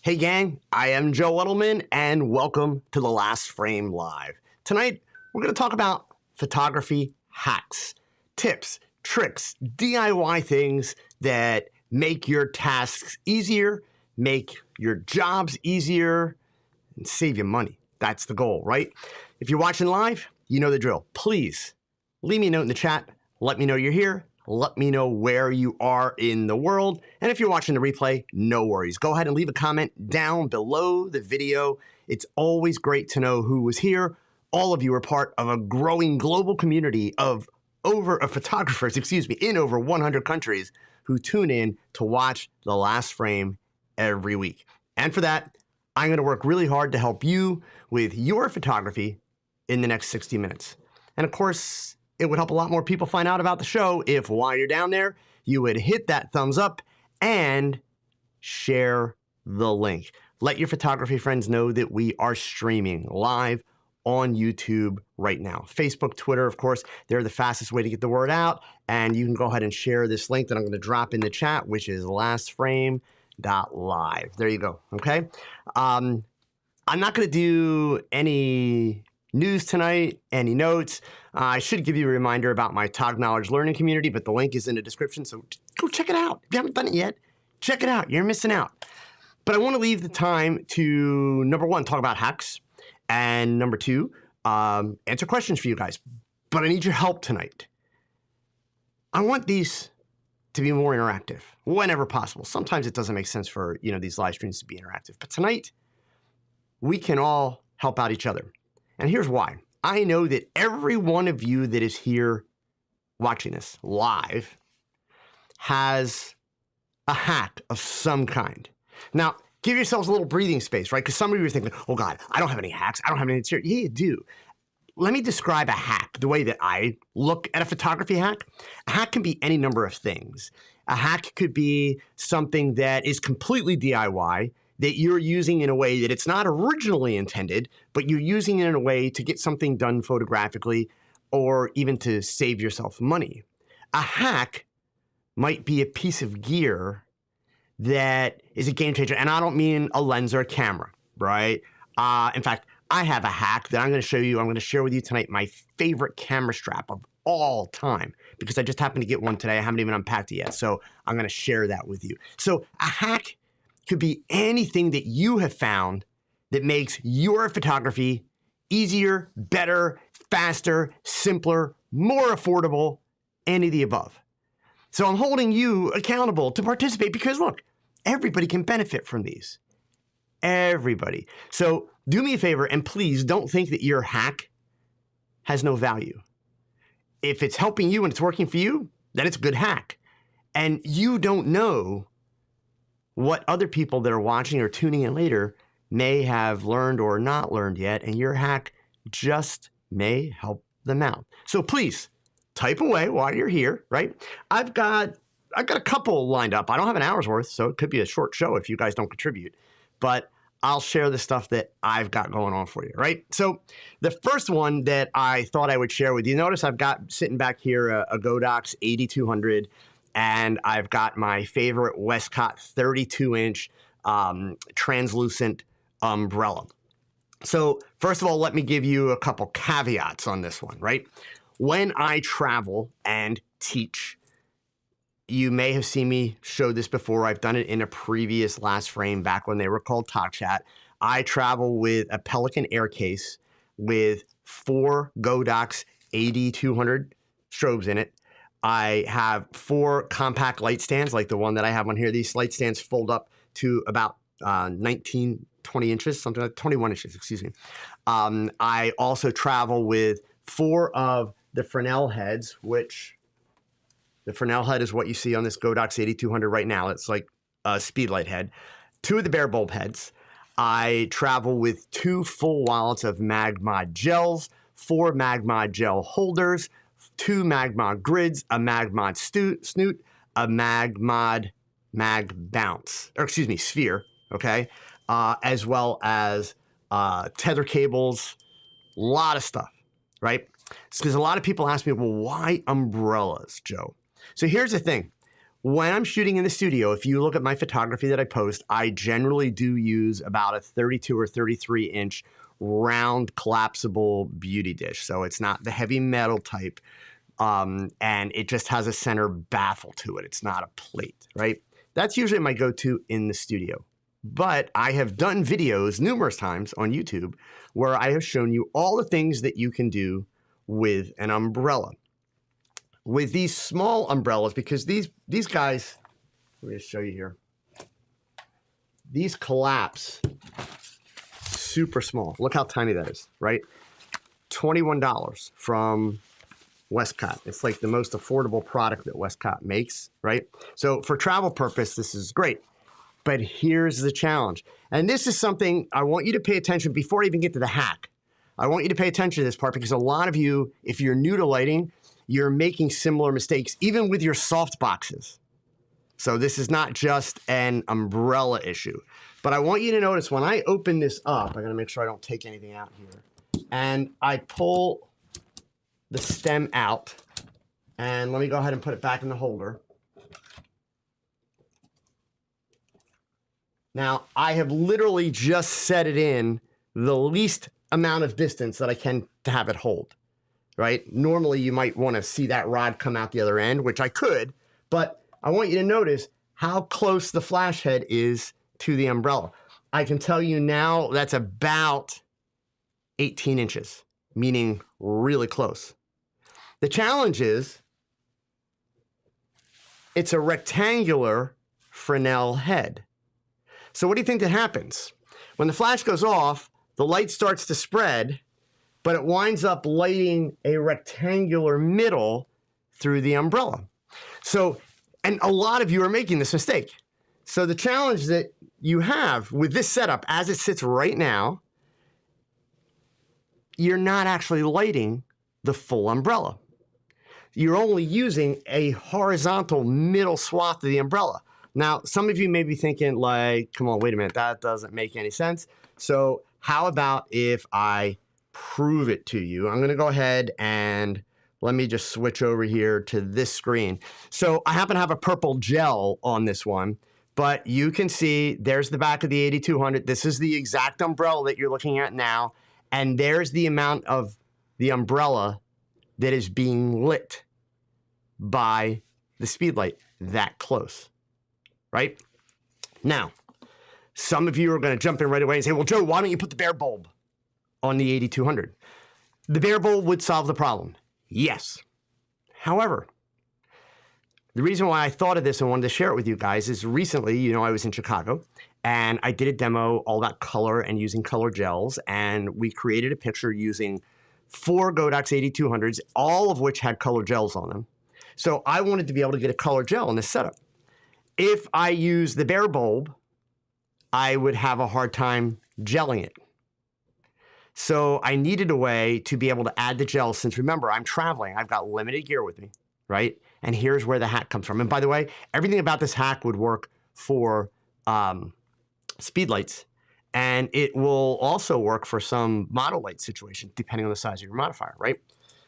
Hey gang, I am Joe Edelman and welcome to The Last Frame Live. Tonight, we're going to talk about photography hacks, tips, tricks, DIY things that make your tasks easier, make your jobs easier, and save you money. That's the goal, right? If you're watching live, you know the drill. Please leave me a note in the chat. Let me know you're here. Let me know where you are in the world. And if you're watching the replay, no worries. Go ahead and leave a comment down below the video. It's always great to know who was here. All of you are part of a growing global community of photographers, in over 100 countries who tune in to watch The Last Frame every week. And for that, I'm going to work really hard to help you with your photography in the next 60 minutes. And of course, it would help a lot more people find out about the show if while you're down there, you would hit that thumbs up and share the link. Let your photography friends know that we are streaming live on YouTube right now. Facebook, Twitter, of course, they're the fastest way to get the word out. And you can go ahead and share this link that I'm going to drop in the chat, which is lastframe.live. There you go. Okay. I'm not going to do any news tonight, any notes. I should give you a reminder about my TOGKnowledge Learning Community, but the link is in the description, so go check it out. If you haven't done it yet, check it out. You're missing out. But I want to leave the time to, number one, talk about hacks, and number two, answer questions for you guys. But I need your help tonight. I want these to be more interactive whenever possible. Sometimes it doesn't make sense for these live streams to be interactive, but tonight we can all help out each other. And here's why. I know that every one of you that is here watching this live has a hack of some kind. Now, give yourselves a little breathing space, right? Because some of you are thinking, oh God, I don't have any hacks. I don't have any material. Yeah, you do. Let me describe a hack the way that I look at a photography hack. A hack can be any number of things. A hack could be something that is completely DIY, that you're using in a way that it's not originally intended, but you're using it in a way to get something done photographically or even to save yourself money. A hack might be a piece of gear that is a game changer. And I don't mean a lens or a camera, right? In fact, I have a hack that I'm going to show you. I'm going to share with you tonight my favorite camera strap of all time because I just happened to get one today. I haven't even unpacked it yet. So I'm going to share that with you. So a hack could be anything that you have found that makes your photography easier, better, faster, simpler, more affordable, any of the above. So I'm holding you accountable to participate because look, everybody can benefit from these. Everybody. So do me a favor and please don't think that your hack has no value. If it's helping you and it's working for you, then it's a good hack. And you don't know what other people that are watching or tuning in later may have learned or not learned yet, and your hack just may help them out. So please type away while you're here, right? I've got a couple lined up. I don't have an hour's worth, so it could be a short show if you guys don't contribute, but I'll share the stuff that I've got going on for you, right? So the first one that I thought I would share with you, notice I've got sitting back here a Godox 8200, and I've got my favorite Westcott 32-inch translucent umbrella. So first of all, let me give you a couple caveats on this one, right? When I travel and teach, you may have seen me show this before. I've done it in a previous Last Frame back when they were called Talk Chat. I travel with a Pelican air case with 4 Godox 8200 strobes in it. I have 4 compact light stands like the one that I have on here. These light stands fold up to about 20 inches, something like 21 inches, excuse me. I also travel with 4 of the Fresnel heads, which the Fresnel head is what you see on this Godox 8200 right now. It's like a speedlight head. 2 of the bare bulb heads. I travel with 2 full wallets of Magmod gels, 4 Magmod gel holders, 2 Magmod grids, a Magmod snoot, a Magmod mag bounce, or excuse me, sphere, okay? As well as tether cables, a lot of stuff, right? Because a lot of people ask me, well, why umbrellas, Joe? So here's the thing. when I'm shooting in the studio, if you look at my photography that I post, I generally do use about a 32 or 33 inch round collapsible beauty dish. So it's not the heavy metal type. And it just has a center baffle to it. It's not a plate, right? That's usually my go-to in the studio. But I have done videos numerous times on YouTube where I have shown you all the things that you can do with an umbrella. With these small umbrellas, because these guys, let me just show you here. These collapse super small. Look how tiny that is, right? $21 from Westcott. It's like the most affordable product that Westcott makes, right? So for travel purpose, this is great. But here's the challenge. And this is something I want you to pay attention before I even get to the hack. I want you to pay attention to this part because a lot of you, if you're new to lighting, you're making similar mistakes, even with your soft boxes. So this is not just an umbrella issue. But I want you to notice when I open this up, I gotta make sure I don't take anything out here. And I pull the stem out. And let me go ahead and put it back in the holder. Now, I have literally just set it in the least amount of distance that I can to have it hold, right? Normally, you might want to see that rod come out the other end, which I could, but I want you to notice how close the flash head is to the umbrella. I can tell you now that's about 18 inches, meaning really close. The challenge is it's a rectangular Fresnel head. So what do you think that happens? When the flash goes off, the light starts to spread, but it winds up lighting a rectangular middle through the umbrella. So, and a lot of you are making this mistake. So the challenge that you have with this setup as it sits right now, you're not actually lighting the full umbrella. You're only using a horizontal middle swath of the umbrella. Now, some of you may be thinking like, come on, wait a minute, that doesn't make any sense. So how about if I prove it to you? I'm going to go ahead and let me just switch over here to this screen. So I happen to have a purple gel on this one, but you can see there's the back of the 8200. This is the exact umbrella that you're looking at now. And there's the amount of the umbrella that is being lit by the speed light that close, right? Now, some of you are going to jump in right away and say, well, Joe, why don't you put the bare bulb on the 8200? The bare bulb would solve the problem. Yes. However, the reason why I thought of this and wanted to share it with you guys is recently, you know, I was in Chicago and I did a demo all about color and using color gels. And we created a picture using 4 Godox 8200s, all of which had color gels on them. So I wanted to be able to get a color gel in this setup. If I use the bare bulb, I would have a hard time gelling it. So I needed a way to be able to add the gel since remember, I'm traveling. I've got limited gear with me, right? And here's where the hack comes from. And by the way, everything about this hack would work for speed lights. And it will also work for some model light situation, depending on the size of your modifier, right?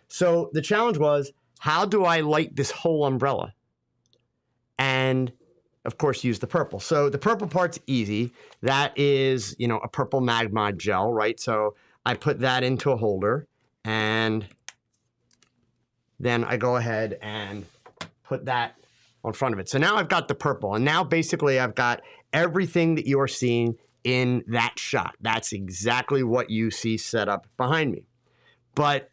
So the challenge was, how do I light this whole umbrella? And of course, use the purple. So the purple part's easy. That is, you know, a purple Magmod gel, right? So I put that into a holder and then I go ahead and put that on front of it. So now I've got the purple and now basically I've got everything that you are seeing in that shot. That's exactly what you see set up behind me. But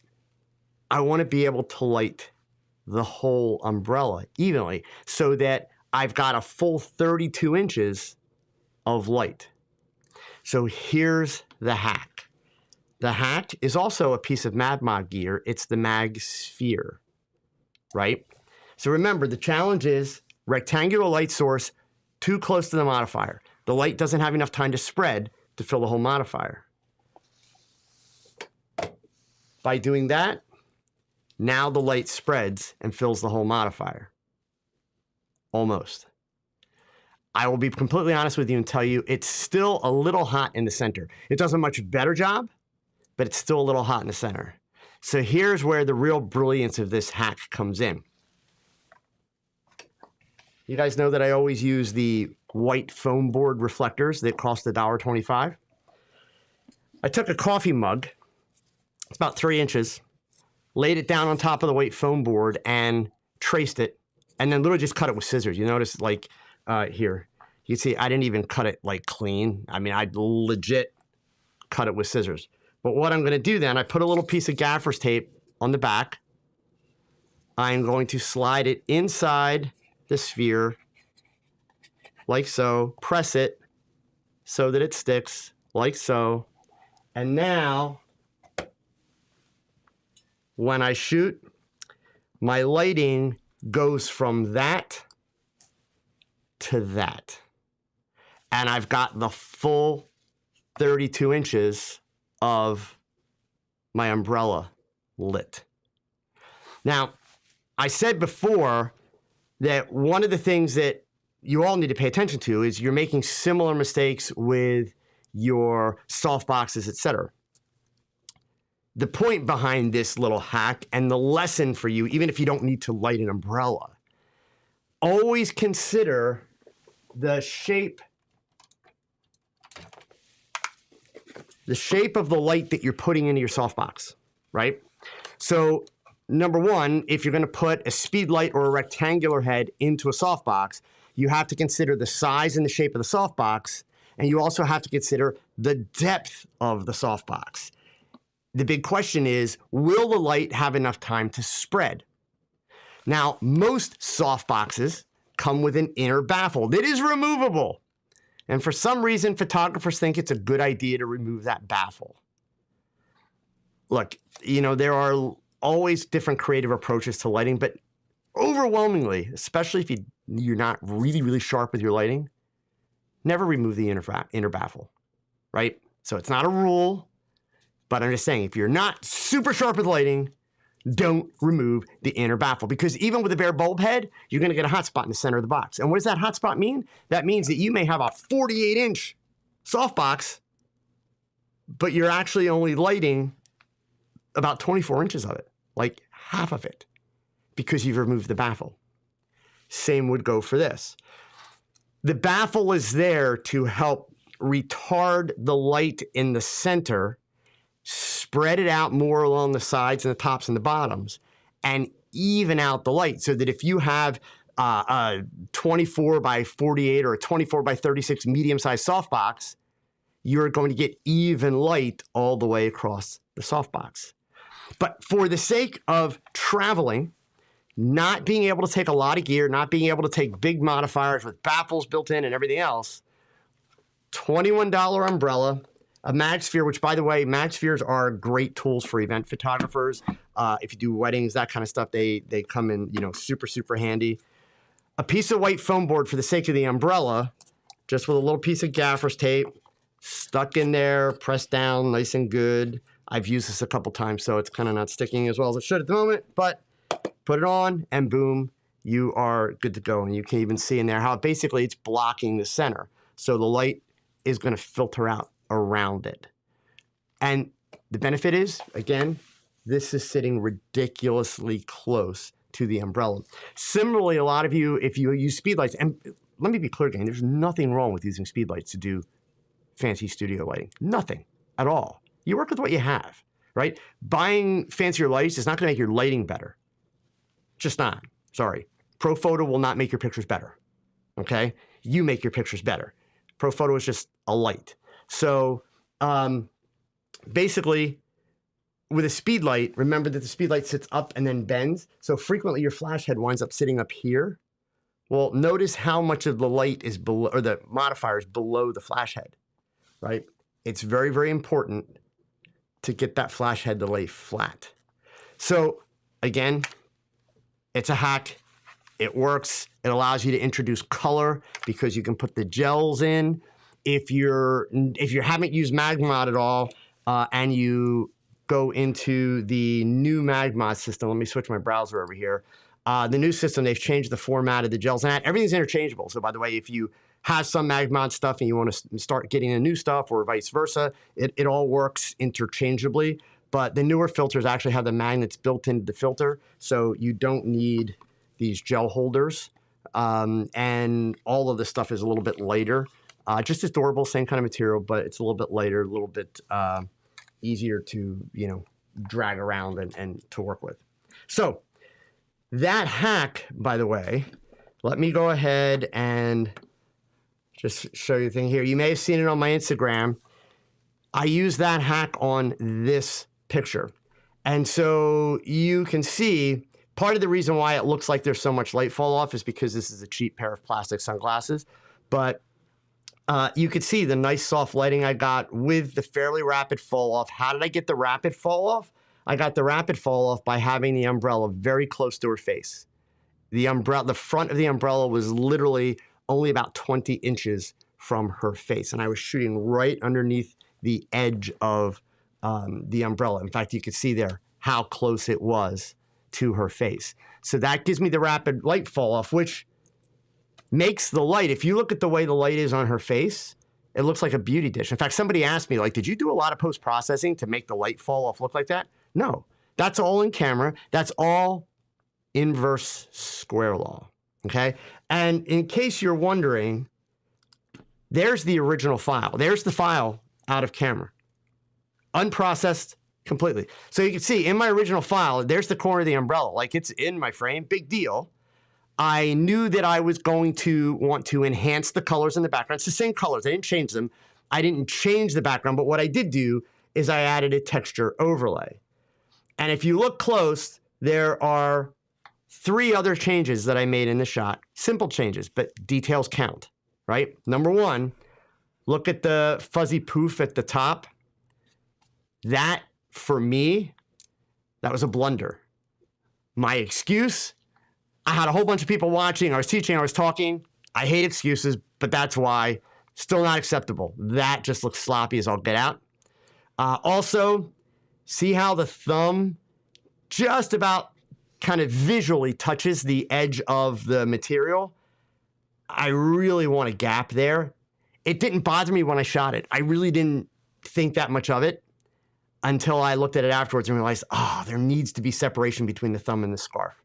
I want to be able to light the whole umbrella evenly so that I've got a full 32 inches of light. So here's the hack. The hack is also a piece of Magmod gear. It's the Mag Sphere, right? So remember, the challenge is rectangular light source too close to the modifier. The light doesn't have enough time to spread to fill the whole modifier. By doing that, now the light spreads and fills the whole modifier. Almost. I will be completely honest with you and tell you it's still a little hot in the center. It does a much better job, but it's still a little hot in the center. So here's where the real brilliance of this hack comes in. You guys know that I always use the white foam board reflectors that cost $1.25. I took a coffee mug, it's about 3 inches, laid it down on top of the white foam board and traced it, and then literally just cut it with scissors. You notice, like, here, you can see I didn't even cut it like clean. I mean, I legit cut it with scissors. But what I'm going to do then, I put a little piece of gaffer's tape on the back. I'm going to slide it inside the sphere like so, press it so that it sticks like so. And now, when I shoot, my lighting goes from that to that. And I've got the full 32 inches of my umbrella lit. Now, I said before that one of the things that you all need to pay attention to is you're making similar mistakes with your softboxes, etc. The point behind this little hack and the lesson for you, even if you don't need to light an umbrella, always consider the shape of the light that you're putting into your softbox, right? So number one, if you're going to put a speed light or a rectangular head into a softbox, you have to consider the size and the shape of the softbox, and you also have to consider the depth of the softbox. The big question is, will the light have enough time to spread? Now, most softboxes come with an inner baffle that is removable. And for some reason, photographers think it's a good idea to remove that baffle. Look, you know, there are always different creative approaches to lighting, but overwhelmingly, especially if you're not really, really sharp with your lighting, never remove the inner baffle, right? So it's not a rule, but I'm just saying, if you're not super sharp with lighting, don't remove the inner baffle, because even with a bare bulb head, you're going to get a hot spot in the center of the box. And what does that hot spot mean? That means that you may have a 48-inch softbox, but you're actually only lighting about 24 inches of it, like half of it, because you've removed the baffle. Same would go for this. The baffle is there to help retard the light in the center, spread it out more along the sides and the tops and the bottoms, and even out the light, so that if you have a 24 by 48 or a 24 by 36 medium-sized softbox, you're going to get even light all the way across the softbox. But for the sake of traveling, not being able to take a lot of gear, not being able to take big modifiers with baffles built in and everything else, $21 umbrella, a mag sphere, which, by the way, mag spheres are great tools for event photographers. If you do weddings, that kind of stuff, they come in, you know, super, super handy. A piece of white foam board for the sake of the umbrella, just with a little piece of gaffer's tape, stuck in there, pressed down, nice and good. I've used this a couple times, so it's kind of not sticking as well as it should at the moment, but put it on and boom, you are good to go. And you can even see in there how basically it's blocking the center. So the light is going to filter out around it. And the benefit is, again, this is sitting ridiculously close to the umbrella. Similarly, a lot of you, if you use speedlights, and let me be clear again, there's nothing wrong with using speedlights to do fancy studio lighting. Nothing at all. You work with what you have, right? Buying fancier lights is not going to make your lighting better. Just not. Sorry. Pro photo will not make your pictures better. Okay? You make your pictures better. Pro photo is just a light. So basically, with a speed light, remember that the speed light sits up and then bends. So frequently your flash head winds up sitting up here. Well, notice how much of the light is below, or the modifier is below the flash head, right? It's very, very important to get that flash head to lay flat. So again, it's a hack. It works. It allows you to introduce color because you can put the gels in. If you haven't used MagMod at all and you go into the new MagMod system, let me switch my browser over here. The new system, they've changed the format of the gels and everything's interchangeable. So by the way, if you have some MagMod stuff and you want to start getting the new stuff or vice versa, it all works interchangeably. But the newer filters actually have the magnets built into the filter, so you don't need these gel holders. and all of this stuff is a little bit lighter. Just as durable, same kind of material, but it's a little bit lighter, a little bit easier to, drag around and to work with. So that hack, by the way, let me go ahead and just show you the thing here. You may have seen it on my Instagram. I use that hack on this picture. And so you can see part of the reason why it looks like there's so much light fall off is because this is a cheap pair of plastic sunglasses. But you could see the nice soft lighting I got with the fairly rapid fall off. How did I get the rapid fall off? I got the rapid fall off by having the umbrella very close to her face. The front of the umbrella was literally only about 20 inches from her face. And I was shooting right underneath the edge of the umbrella. In fact, you could see there how close it was to her face. So that gives me the rapid light fall off, which makes the light, if you look at the way the light is on her face, it looks like a beauty dish. In fact, somebody asked me, like, did you do a lot of post-processing to make the light fall off look like that? No, that's all in camera. That's all inverse square law, okay? And in case you're wondering, there's the original file. There's the file out of camera, unprocessed completely. So you can see in my original file, there's the corner of the umbrella. Like, it's in my frame, big deal. I knew that I was going to want to enhance the colors in the background. It's the same colors. I didn't change them. I didn't change the background, but what I did do is I added a texture overlay. And if you look close, there are 3 other changes that I made in the shot. Simple changes, but details count, right? Number 1, look at the fuzzy poof at the top. That, for me, that was a blunder. My excuse, I had a whole bunch of people watching, I was teaching, I was talking. I hate excuses, but that's why. Still not acceptable. That just looks sloppy as all get out. Also, see how the thumb just about kind of visually touches the edge of the material? I really want a gap there. It didn't bother me when I shot it. I really didn't think that much of it until I looked at it afterwards and realized, there needs to be separation between the thumb and the scarf.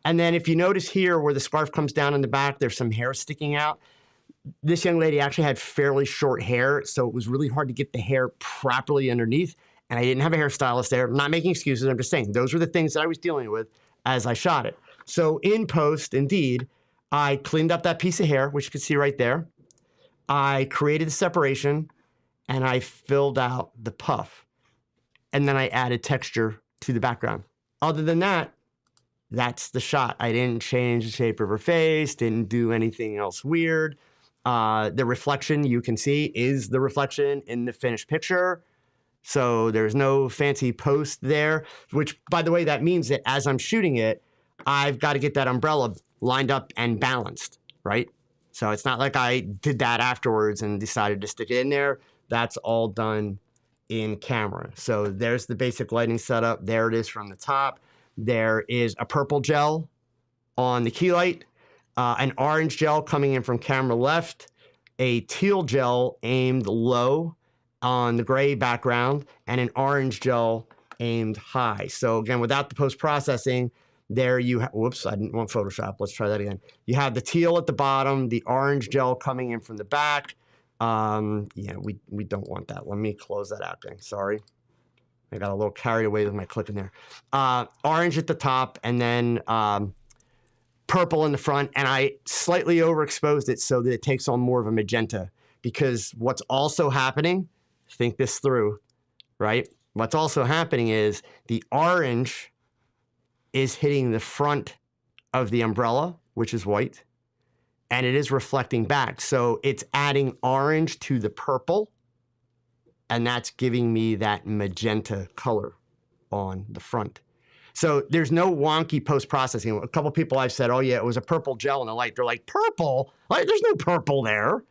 And then if you notice here where the scarf comes down in the back, there's some hair sticking out. This young lady actually had fairly short hair, so it was really hard to get the hair properly underneath. And I didn't have a hairstylist there. I'm not making excuses. I'm just saying those were the things that I was dealing with as I shot it. So in post, indeed, I cleaned up that piece of hair, which you can see right there. I created the separation, and I filled out the puff. And then I added texture to the background. Other than that, that's the shot. I didn't change the shape of her face, didn't do anything else weird. The reflection you can see is the reflection in the finished picture. So there's no fancy post there, which, by the way, that means that as I'm shooting it, I've got to get that umbrella lined up and balanced, right? So it's not like I did that afterwards and decided to stick it in there. That's all done in camera. So there's the basic lighting setup. There it is from the top. There is a purple gel on the key light, an orange gel coming in from camera left, a teal gel aimed low on the gray background, and an orange gel aimed high. So again, without the post-processing, there you have, whoops, I didn't want Photoshop. Let's try that again. You have the teal at the bottom, the orange gel coming in from the back. Yeah, we don't want that. Let me close that out, gang. Sorry. I got a little carried away with my clicking there. Orange at the top, and then purple in the front, and I slightly overexposed it so that it takes on more of a magenta, because what's also happening, think this through, right? What's also happening is the orange is hitting the front of the umbrella, which is white, and it is reflecting back. So it's adding orange to the purple, and that's giving me that magenta color on the front. So there's no wonky post-processing. A couple people I've said, oh yeah, it was a purple gel in the light. They're like, purple? Like, there's no purple there.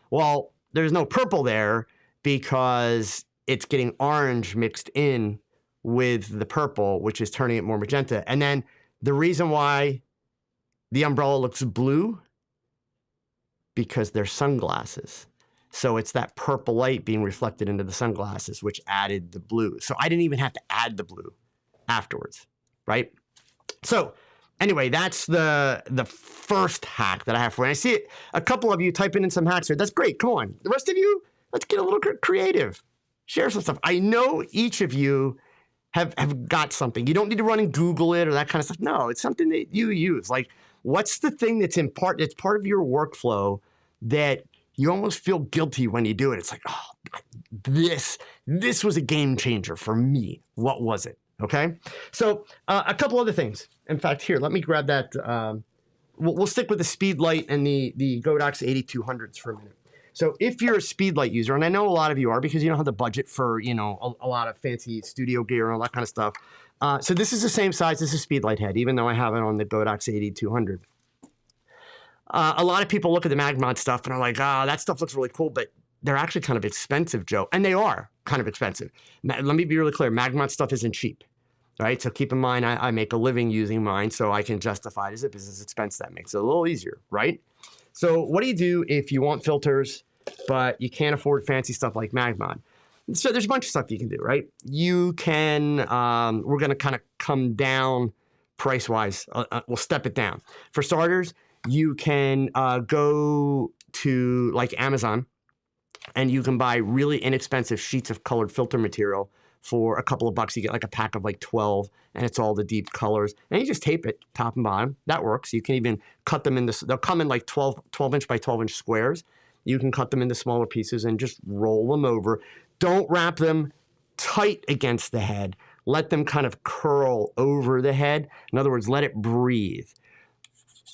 Well, there's no purple there because it's getting orange mixed in with the purple, which is turning it more magenta. And then the reason why the umbrella looks blue, because they're sunglasses. So it's that purple light being reflected into the sunglasses, which added the blue. So I didn't even have to add the blue afterwards, right? So Anyway, that's the first hack that I have for you. I see it, a couple of you typing in some hacks here. That's great. Come on. The rest of you, let's get a little creative. Share some stuff. I know each of you have got something. You don't need to run and Google it or that kind of stuff. No, it's something that you use. Like, what's the thing that's it's part of your workflow that you almost feel guilty when you do it? It's like, oh, this was a game changer for me. What was it? Okay. So a couple other things. In fact, here, let me grab that. We'll stick with the speed light and the Godox 8200s for a minute. So if you're a speed light user, and I know a lot of you are because you don't have the budget for, you know, a lot of fancy studio gear and all that kind of stuff. So this is the same size as a speed light head, even though I have it on the Godox 8200. A lot of people look at the Magmod stuff and are like, that stuff looks really cool, but they're actually kind of expensive, Joe. And they are kind of expensive. Let me be really clear. Magmod stuff isn't cheap, right? So keep in mind, I make a living using mine, so I can justify it as a business expense. That makes it a little easier, right? So what do you do if you want filters, but you can't afford fancy stuff like Magmod? So there's a bunch of stuff you can do, right? You can, we're going to kind of come down price-wise. We'll step it down. For starters, you can go to like Amazon, and you can buy really inexpensive sheets of colored filter material for a couple of bucks. You get like a pack of like 12, and it's all the deep colors. And you just tape it top and bottom. That works. You can even cut them into, they'll come in like 12 inch by 12 inch squares. You can cut them into smaller pieces and just roll them over. Don't wrap them tight against the head. Let them kind of curl over the head. In other words, let it breathe.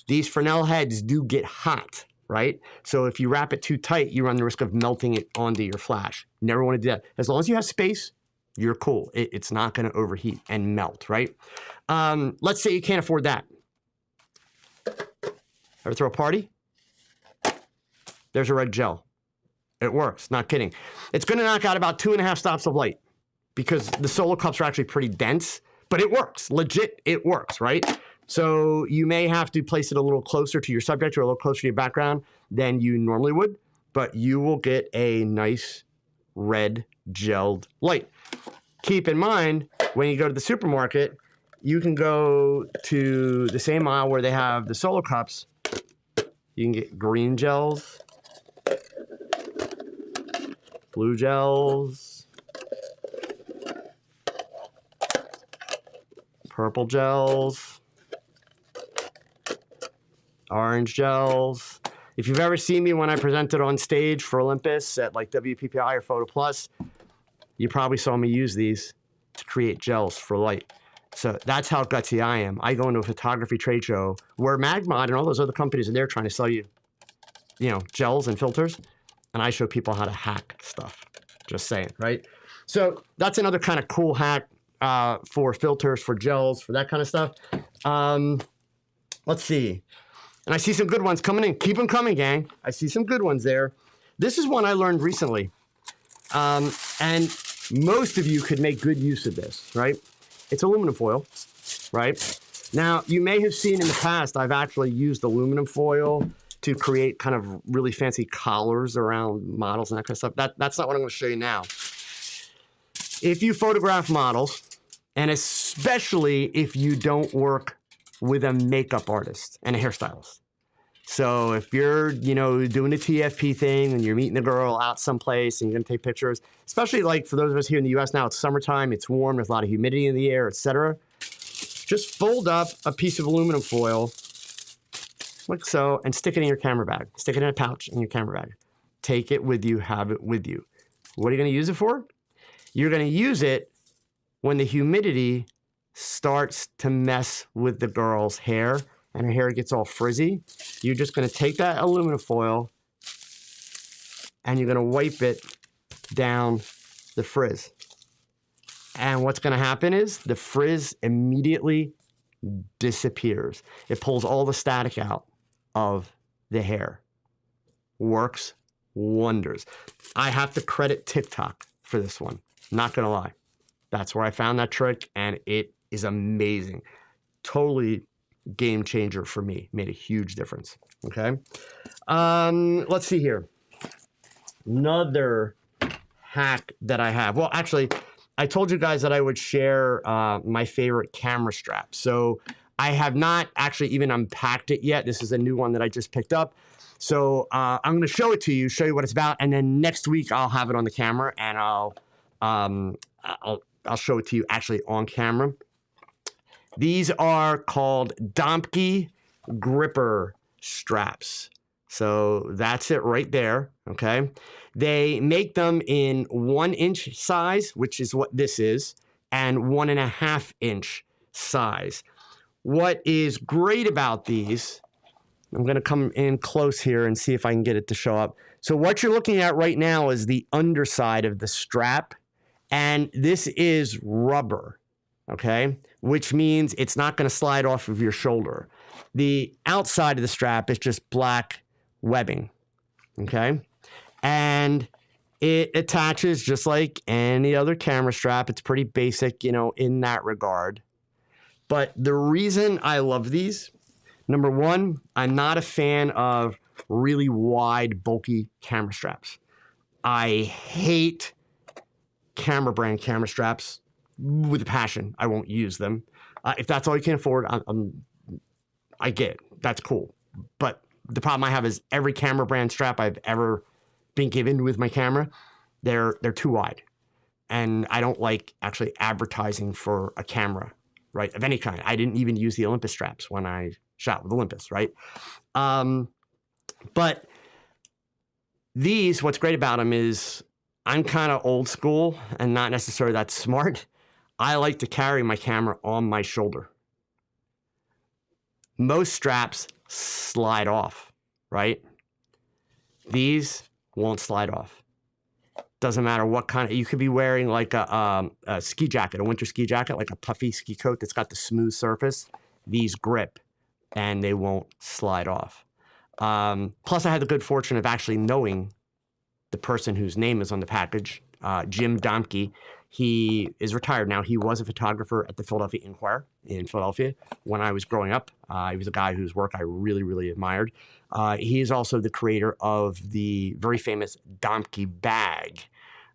These Fresnel heads do get hot, right? So if you wrap it too tight, you run the risk of melting it onto your flash. Never want to do that. As long as you have space, you're cool. It's not going to overheat and melt, right? Let's say you can't afford that. Ever throw a party? There's a red gel. It works, not kidding. It's going to knock out about 2.5 stops of light because the solo cups are actually pretty dense, but it works. Legit, it works, right? So you may have to place it a little closer to your subject or a little closer to your background than you normally would, but you will get a nice red gelled light. Keep in mind, when you go to the supermarket, you can go to the same aisle where they have the solo cups. You can get green gels, blue gels, purple gels, orange gels. If you've ever seen me when I presented on stage for Olympus at like WPPI or Photo Plus, you probably saw me use these to create gels for light. So that's how gutsy I am. I go into a photography trade show where Magmod and all those other companies are there trying to sell you, you know, gels and filters. And I show people how to hack stuff. Just saying, right? So that's another kind of cool hack for filters, for gels, for that kind of stuff. Let's see. And I see some good ones coming in. Keep them coming, gang. I see some good ones there. This is one I learned recently. And most of you could make good use of this, right? It's aluminum foil, right? Now, you may have seen in the past, I've actually used aluminum foil to create kind of really fancy collars around models and that kind of stuff. That's not what I'm going to show you now. If you photograph models, and especially if you don't work with a makeup artist and a hairstylist. So if you're, you know, doing a TFP thing and you're meeting a girl out someplace and you're going to take pictures, especially like for those of us here in the US now, it's summertime, it's warm, there's a lot of humidity in the air, etc. Just fold up a piece of aluminum foil like so, and stick it in your camera bag. Stick it in a pouch in your camera bag. Take it with you, have it with you. What are you going to use it for? You're going to use it when the humidity starts to mess with the girl's hair and her hair gets all frizzy. You're just going to take that aluminum foil and you're going to wipe it down the frizz. And what's going to happen is the frizz immediately disappears. It pulls all the static out of the hair. Works wonders. I have to credit TikTok for this one. Not going to lie. That's where I found that trick, and it is amazing. Totally game changer for me. Made a huge difference. Okay. Let's see here. Another hack that I have. Well, actually, I told you guys that I would share my favorite camera strap. So I have not actually even unpacked it yet. This is a new one that I just picked up. So I'm going to show it to you, show you what it's about, and then next week I'll have it on the camera and I'll show it to you actually on camera. These are called Domke gripper straps. So that's it right there, okay? They make them in 1-inch size, which is what this is, and 1.5-inch size. What is great about these, I'm gonna come in close here and see if I can get it to show up. So what you're looking at right now is the underside of the strap, and this is rubber, okay? Which means it's not gonna slide off of your shoulder. The outside of the strap is just black webbing, okay? And it attaches just like any other camera strap. It's pretty basic, you know, in that regard. But the reason I love these, number one, I'm not a fan of really wide, bulky camera straps. I hate camera brand camera straps with a passion. I won't use them. If that's all you can afford, I get it. That's cool. But the problem I have is every camera brand strap I've ever been given with my camera, they're too wide. And I don't like actually advertising for a camera, right, of any kind. I didn't even use the Olympus straps when I shot with Olympus, right? But these, what's great about them is I'm kind of old school and not necessarily that smart. I like to carry my camera on my shoulder. Most straps slide off, right? These won't slide off. Doesn't matter what kind of, you could be wearing like a ski jacket, a winter ski jacket, like a puffy ski coat that's got the smooth surface. These grip and they won't slide off. Plus I had the good fortune of actually knowing the person whose name is on the package, Jim Domke. He is retired now. He was a photographer at the Philadelphia Inquirer in Philadelphia when I was growing up. He was a guy whose work I really, really admired. He is also the creator of the very famous Domke bag.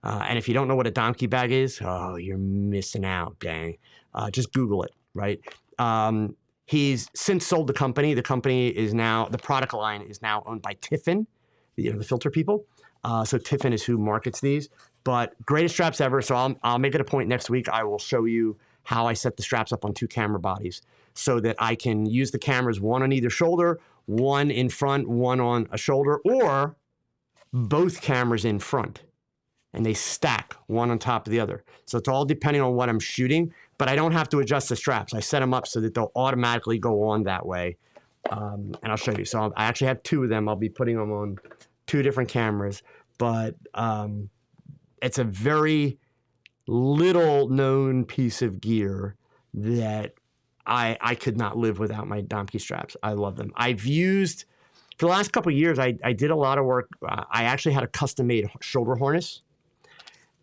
And if you don't know what a Domke bag is, oh, you're missing out, gang. Just Google it, right? He's since sold the company. The company is now, the product line is now owned by Tiffin, you know, the filter people. So Tiffin is who markets these. But greatest straps ever. So I'll make it a point next week. I will show you how I set the straps up on 2 camera bodies so that I can use the cameras, one on either shoulder, one in front, one on a shoulder, or both cameras in front. And they stack one on top of the other. So it's all depending on what I'm shooting, but I don't have to adjust the straps. I set them up so that they'll automatically go on that way. And I'll show you. So I actually have 2 of them. I'll be putting them on 2 different cameras, but it's a very little known piece of gear that I could not live without my Domke straps. I love them. I've used, for the last couple of years, I did a lot of work. I actually had a custom-made shoulder harness.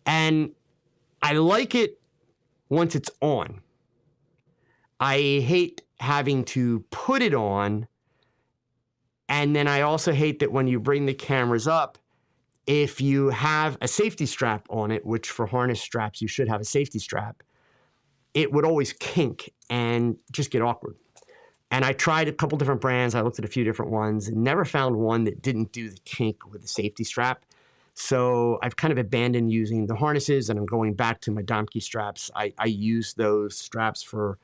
And I like it once it's on. I hate having to put it on. And then I also hate that when you bring the cameras up, if you have a safety strap on it, which for harness straps, you should have a safety strap, it would always kink and just get awkward. And I tried a couple different brands. I looked at a few different ones and never found one that didn't do the kink with the safety strap. So I've kind of abandoned using the harnesses and I'm going back to my Domke straps. I used those straps for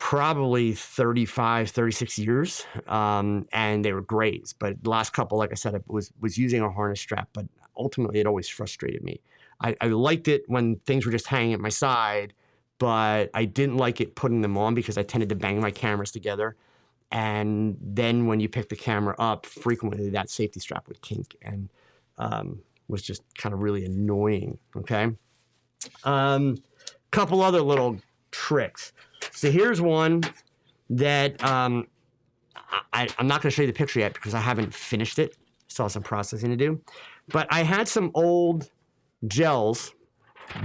probably 35, 36 years, and they were great. But the last couple, like I said, I was using a harness strap, but ultimately it always frustrated me. I liked it when things were just hanging at my side, but I didn't like it putting them on because I tended to bang my cameras together. And then when you pick the camera up, frequently that safety strap would kink and was just kind of really annoying, okay? Couple other little tricks. So here's one that I'm not going to show you the picture yet because I haven't finished it. Still have some processing to do. But I had some old gels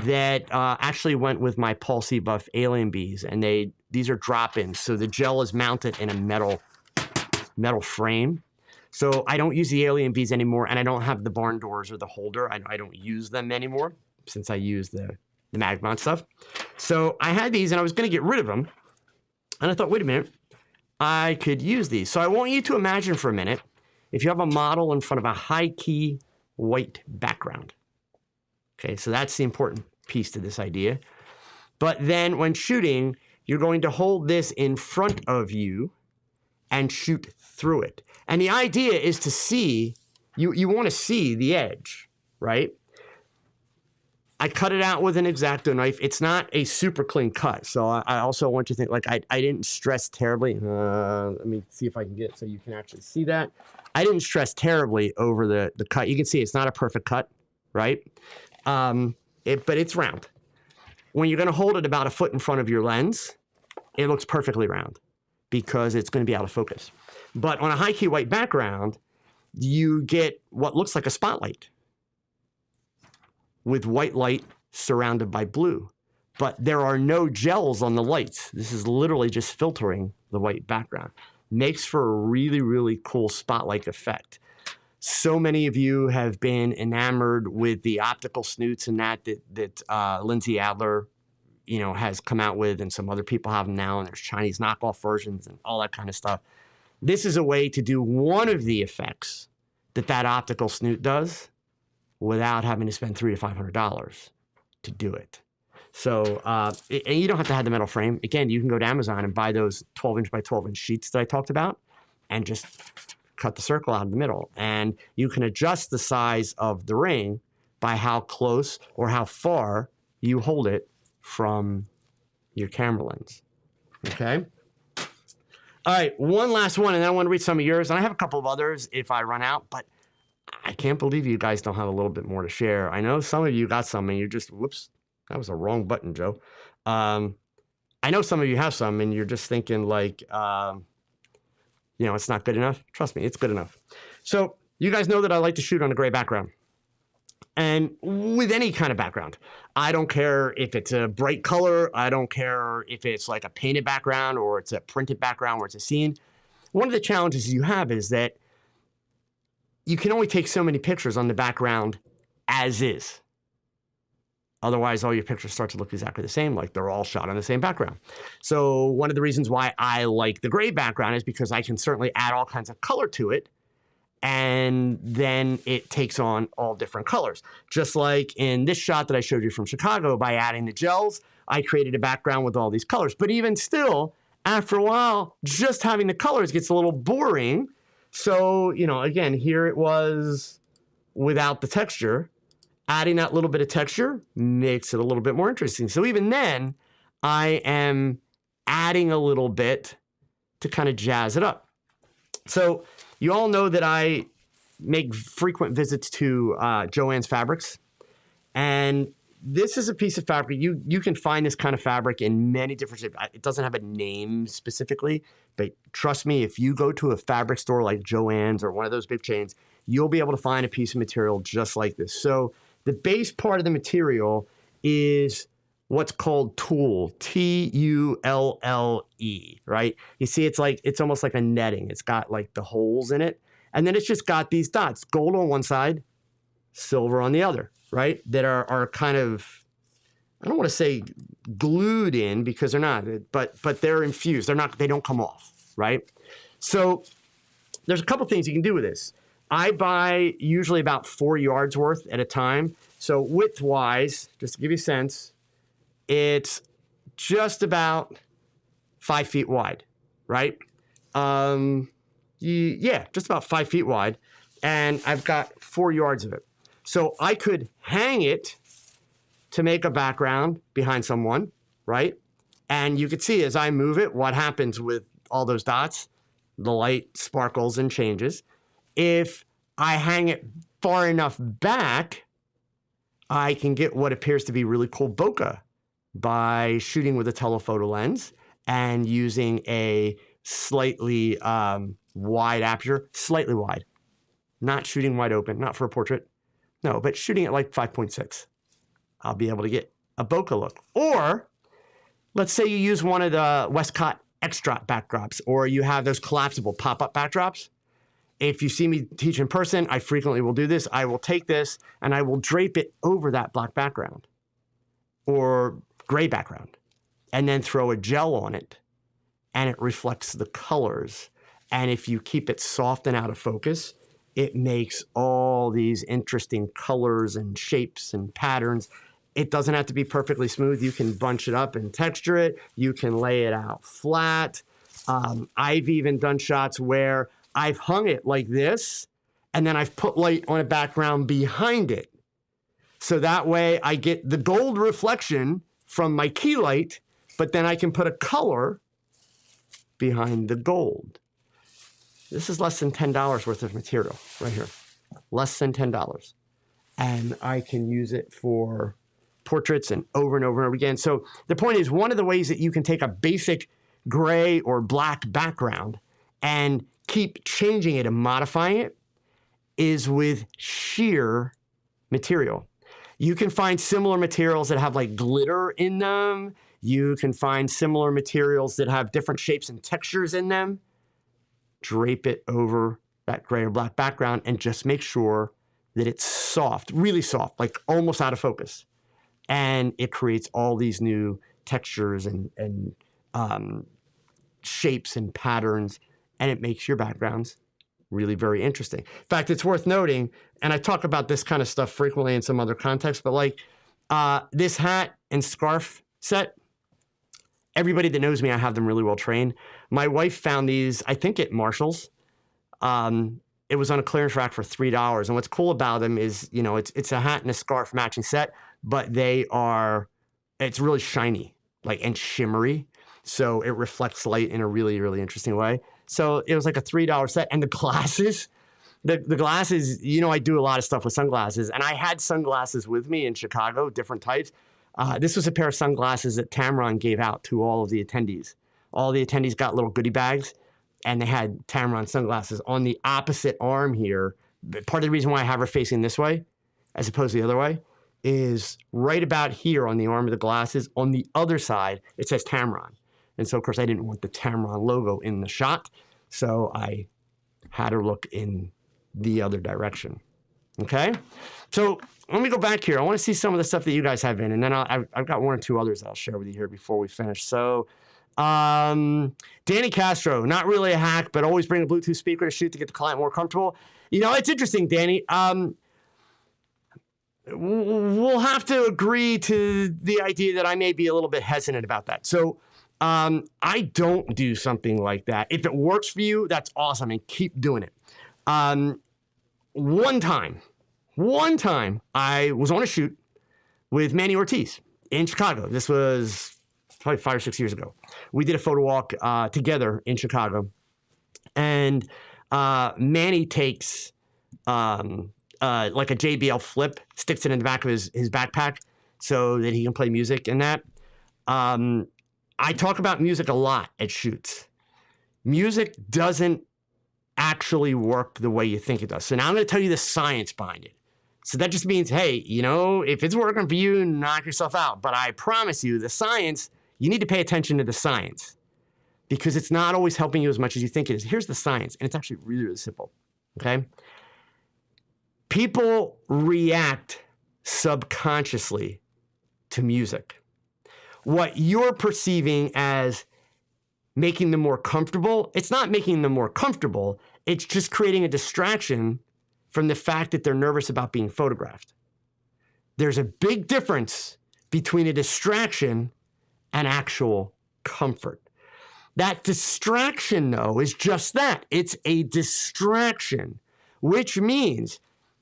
that actually went with my Paul C. Buff Alien Bees, and these are drop-ins. So the gel is mounted in a metal frame. So I don't use the Alien Bees anymore, and I don't have the barn doors or the holder. I don't use them anymore since I use the Magmont stuff. So I had these, and I was going to get rid of them. And I thought, wait a minute, I could use these. So I want you to imagine for a minute, if you have a model in front of a high-key white background. Okay, so that's the important piece to this idea. But then when shooting, you're going to hold this in front of you and shoot through it. And the idea is to see, you want to see the edge, right? I cut it out with an X-Acto knife. It's not a super clean cut. So I also want you to think, like, I didn't stress terribly. Let me see if I can get it so you can actually see that. I didn't stress terribly over the cut. You can see it's not a perfect cut, right? But it's round. When you're going to hold it about a foot in front of your lens, it looks perfectly round because it's going to be out of focus. But on a high-key white background, you get what looks like a spotlight with white light surrounded by blue. But there are no gels on the lights. This is literally just filtering the white background. Makes for a really, really cool spotlight effect. So many of you have been enamored with the optical snoots and that Lindsay Adler, has come out with, and some other people have them now, and there's Chinese knockoff versions and all that kind of stuff. This is a way to do one of the effects that optical snoot does without having to spend $300 to $500 to do it. So, and you don't have to have the metal frame. Again, you can go to Amazon and buy those 12-inch by 12-inch sheets that I talked about and just cut the circle out in the middle. And you can adjust the size of the ring by how close or how far you hold it from your camera lens. Okay? All right, one last one, and then I want to read some of yours. And I have a couple of others if I run out, but I can't believe you guys don't have a little bit more to share. I know some of you got some, and you're just, whoops, that was a wrong button, Joe. I know some of you have some, and you're just thinking like, it's not good enough. Trust me, it's good enough. So you guys know that I like to shoot on a gray background. And with any kind of background, I don't care if it's a bright color. I don't care if it's like a painted background or it's a printed background or it's a scene. One of the challenges you have is that you can only take so many pictures on the background as is. Otherwise, all your pictures start to look exactly the same, like they're all shot on the same background. So one of the reasons why I like the gray background is because I can certainly add all kinds of color to it, and then it takes on all different colors. Just like in this shot that I showed you from Chicago, by adding the gels, I created a background with all these colors. But even still, after a while, just having the colors gets a little boring. So, again, here it was without the texture. Adding that little bit of texture makes it a little bit more interesting. So even then, I am adding a little bit to kind of jazz it up. So you all know that I make frequent visits to Joann's Fabrics. And this is a piece of fabric. You can find this kind of fabric in many different shapes. It doesn't have a name specifically, but trust me, if you go to a fabric store like Joann's or one of those big chains, you'll be able to find a piece of material just like this. So the base part of the material is what's called tulle, Tulle, right? You see, it's almost like a netting. It's got like the holes in it. And then it's just got these dots, gold on one side, silver on the other, right? That are kind of, I don't want to say glued in because they're not, but they're infused. They don't come off, right? So there's a couple things you can do with this. I buy usually about 4 yards worth at a time. So width-wise, just to give you a sense, it's just about 5 feet wide, right? Yeah, just about 5 feet wide. And I've got 4 yards of it. So I could hang it to make a background behind someone, right? And you could see as I move it, what happens with all those dots. The light sparkles and changes. If I hang it far enough back, I can get what appears to be really cool bokeh by shooting with a telephoto lens and using a slightly wide aperture, slightly wide. Not shooting wide open, not for a portrait. No, but shooting at like 5.6. I'll be able to get a bokeh look. Or let's say you use one of the Westcott X-Drop backdrops, or you have those collapsible pop-up backdrops. If you see me teach in person, I frequently will do this. I will take this and I will drape it over that black background or gray background and then throw a gel on it and it reflects the colors. And if you keep it soft and out of focus, it makes all these interesting colors and shapes and patterns. It doesn't have to be perfectly smooth. You can bunch it up and texture it. You can lay it out flat. I've even done shots where I've hung it like this, and then I've put light on a background behind it. So that way I get the gold reflection from my key light, but then I can put a color behind the gold. This is less than $10 worth of material right here. Less than $10. And I can use it for portraits and over and over again. So the point is, one of the ways that you can take a basic gray or black background and keep changing it and modifying it is with sheer material. You can find similar materials that have like glitter in them. You can find similar materials that have different shapes and textures in them. Drape it over that gray or black background and just make sure that it's soft, really soft, like almost out of focus. And it creates all these new textures and shapes and patterns, and it makes your backgrounds really very interesting. In fact, it's worth noting, and I talk about this kind of stuff frequently in some other contexts, but like this hat and scarf set, everybody that knows me, I have them really well trained. My wife found these, I think at Marshall's. It was on a clearance rack for $3. And what's cool about them is, you know, it's a hat and a scarf matching set, but it's really shiny, like, and shimmery. So it reflects light in a really, really interesting way. So it was like a $3 set. And the glasses, the glasses, you know, I do a lot of stuff with sunglasses, and I had sunglasses with me in Chicago, different types. This was a pair of sunglasses that Tamron gave out to all of the attendees. All the attendees got little goodie bags, and they had Tamron sunglasses on the opposite arm here. Part of the reason why I have her facing this way, as opposed to the other way, is right about here on the arm of the glasses. On the other side, it says Tamron. And so, of course, I didn't want the Tamron logo in the shot, so I had her look in the other direction. Okay? So let me go back here. I want to see some of the stuff that you guys have in, and then I've got one or two others that I'll share with you here before we finish. So Danny Castro, not really a hack, but always bring a Bluetooth speaker to shoot to get the client more comfortable. You know, it's interesting, Danny. We'll have to agree to the idea that I may be a little bit hesitant about that. So I don't do something like that. If it works for you, that's awesome, and keep doing it. One time, I was on a shoot with Manny Ortiz in Chicago. This was probably 5 or 6 years ago. We did a photo walk together in Chicago, and Manny takes like a JBL flip, sticks it in the back of his backpack so that he can play music and that. I talk about music a lot at shoots. Music doesn't actually work the way you think it does. So now I'm going to tell you the science behind it. So that just means, hey, you know, if it's working for you, knock yourself out. But I promise you, the science, you need to pay attention to the science, because it's not always helping you as much as you think it is. Here's the science, and it's actually really, really simple, okay? People react subconsciously to music. What you're perceiving as making them more comfortable, it's not making them more comfortable, it's just creating a distraction from the fact that they're nervous about being photographed. There's a big difference between a distraction and actual comfort. That distraction, though, is just that. It's a distraction, which means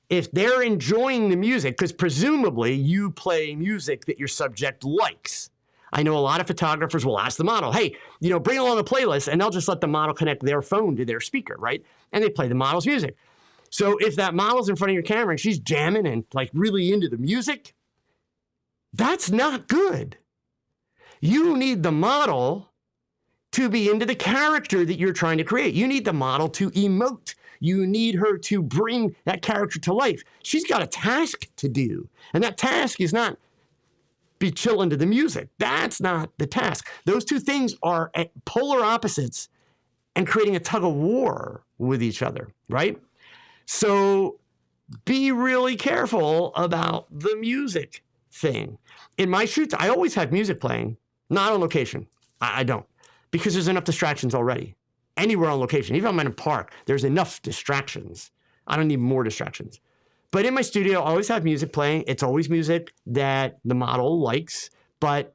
if they're enjoying the music, because presumably you play music that your subject likes. I know a lot of photographers will ask the model, hey, you know, bring along a playlist, and they'll just let the model connect their phone to their speaker, right? And they play the model's music. So if that model's in front of your camera and she's jamming and like really into the music, that's not good. You need the model to be into the character that you're trying to create. You need the model to emote. You need her to bring that character to life. She's got a task to do. And that task is not be chilling to the music. That's not the task. Those two things are at polar opposites and creating a tug of war with each other, right? So be really careful about the music thing. In my shoots, I always have music playing, not on location. I don't. because there's enough distractions already. Anywhere on location, even if I'm in a park, there's enough distractions. I don't need more distractions. But in my studio, I always have music playing. It's always music that the model likes, but